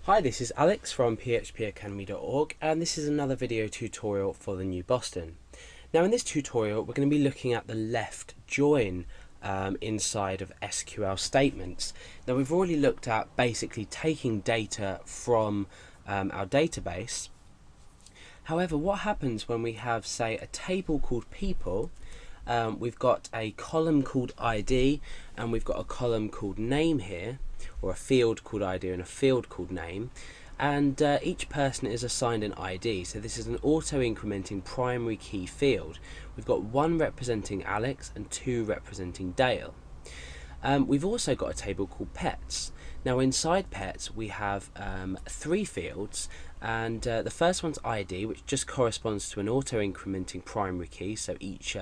Hi, this is Alex from phpacademy.org, and this is another video tutorial for the New Boston. Now in this tutorial we're going to be looking at the left join inside of SQL statements. Now we've already looked at basically taking data from our database. However, what happens when we have, say, a table called people? We've got a column called ID and we've got a column called name here, or a field called ID and a field called name, and each person is assigned an ID. So this is an auto-incrementing primary key field. We've got one representing Alex and two representing Dale. We've also got a table called pets. Now inside pets we have three fields, and the first one's ID, which just corresponds to an auto-incrementing primary key, so each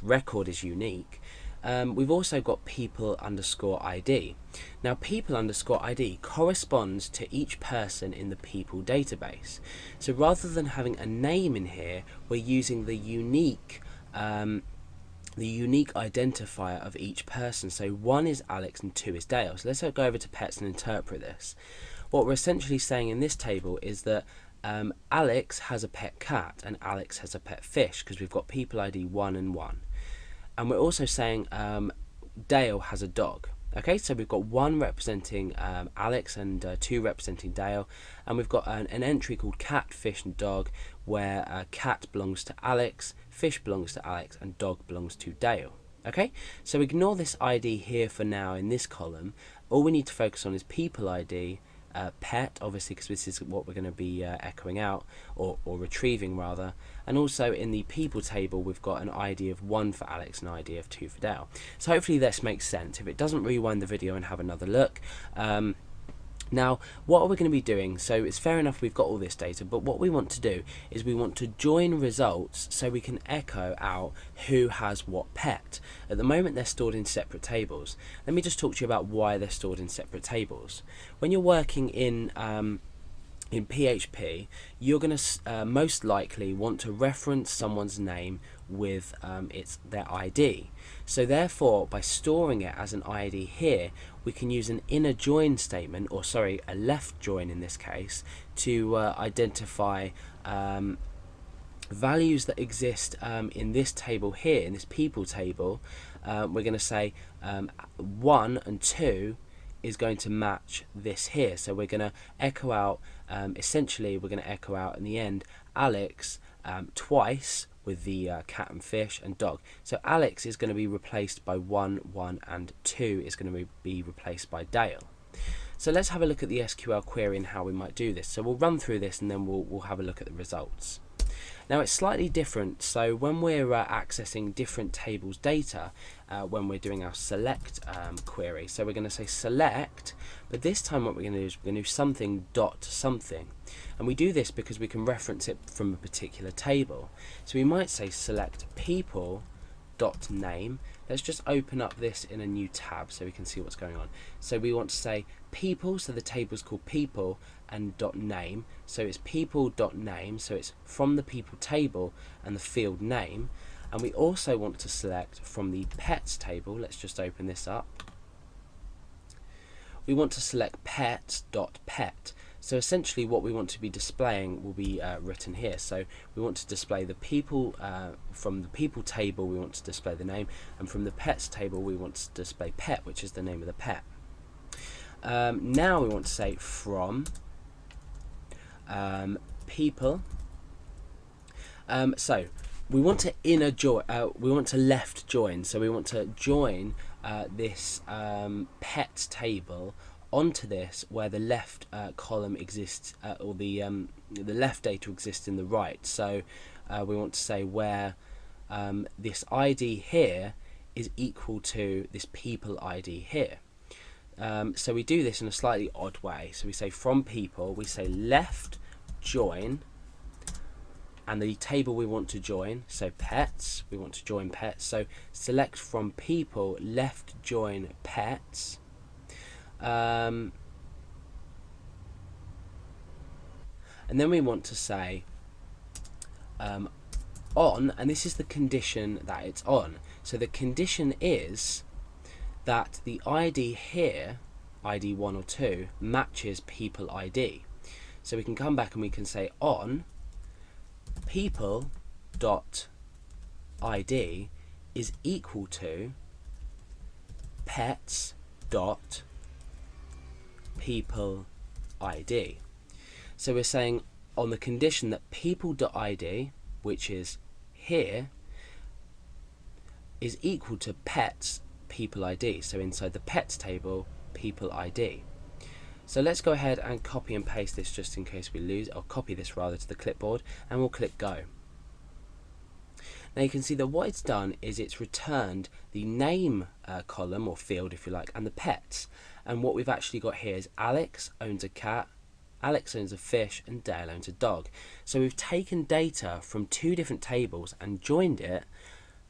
record is unique. We've also got people underscore ID. Now people underscore ID corresponds to each person in the people database. So rather than having a name in here, we're using the unique identifier of each person. So one is Alex and two is Dale. So let's go over to pets and interpret this. What we're essentially saying in this table is that Alex has a pet cat and Alex has a pet fish, because we've got people ID 1 and 1. And we're also saying Dale has a dog. Okay, so we've got one representing Alex and two representing Dale, and we've got an entry called cat, fish and dog, where cat belongs to Alex, fish belongs to Alex, and dog belongs to Dale. Okay, so ignore this ID here for now in this column. All we need to focus on is people ID, pet, obviously, because this is what we're going to be echoing out, or retrieving rather, and also in the people table we've got an ID of 1 for Alex and an ID of 2 for Dale. So hopefully this makes sense. If it doesn't, rewind the video and have another look. Now what are we going to be doing? So it's fair enough we've got all this data, but what we want to do is we want to join results so we can echo out who has what pet. At the moment they're stored in separate tables. Let me just talk to you about why they're stored in separate tables. When you're working in PHP, you're going to most likely want to reference someone's name with their ID. So therefore, by storing it as an ID here, we can use an inner join statement, or sorry, a left join in this case, to identify values that exist in this table here, in this people table. We're going to say 1 and 2 is going to match this here, so we're going to echo out, essentially we're going to echo out in the end Alex twice with the cat and fish and dog. So Alex is going to be replaced by 1, 1, and 2 is going to be replaced by Dale. So let's have a look at the SQL query and how we might do this. So we'll run through this and then we'll have a look at the results. Now it's slightly different. So when we're accessing different tables data, when we're doing our select query, so we're going to say select, but this time what we're going to do is we're going to do something dot something, and we do this because we can reference it from a particular table. So we might say select people dot name. Let's just open up this in a new tab so we can see what's going on. So we want to say people, so the table is called people, and dot name, so it's people dot name, so it's from the people table and the field name. And we also want to select from the pets table. Let's just open this up. We want to select pets dot pet. So essentially what we want to be displaying will be written here. So we want to display the people, from the people table we want to display the name, and from the pets table we want to display pet, which is the name of the pet. Now we want to say from people. So we want to inner join, we want to left join, so we want to join this pets table onto this where the left column exists, or the left data exists in the right. So we want to say where this ID here is equal to this people ID here. So we do this in a slightly odd way. So we say from people, we say left join, and the table we want to join, so pets, we want to join pets, so select from people left join pets, and then we want to say on, and this is the condition that it's on. So the condition is that the ID here ID 1 or 2 matches people ID. So we can come back and we can say on people dot ID is equal to pets dot people ID. So we're saying on the condition that people dot ID, which is here, is equal to pets people ID. So inside the pets table, people ID. So let's go ahead and copy and paste this just in case we lose, or copy this rather to the clipboard, and we'll click go. Now you can see that what it's done is it's returned the name column or field if you like, and the pets. And what we've actually got here is Alex owns a cat, Alex owns a fish, and Dale owns a dog. So we've taken data from two different tables and joined it,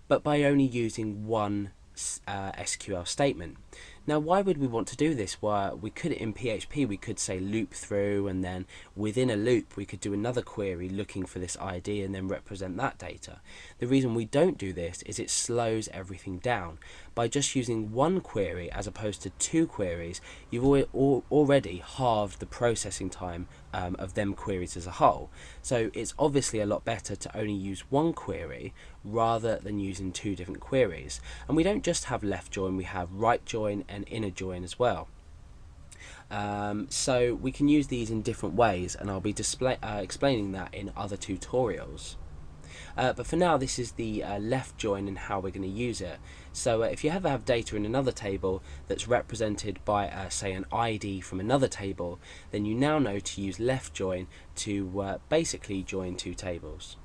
but by only using one SQL statement. Now why would we want to do this? Well, we could, in PHP we could say loop through, and then within a loop we could do another query looking for this ID and then represent that data. The reason we don't do this is it slows everything down. By just using one query as opposed to two queries, you've already halved the processing time of them queries as a whole. So it's obviously a lot better to only use one query rather than using two different queries. And we don't just have left join, we have right join and inner join as well. So we can use these in different ways, and I'll be explaining that in other tutorials. But for now, this is the left join and how we're going to use it. So if you ever have data in another table that's represented by say an ID from another table, then you now know to use left join to basically join two tables.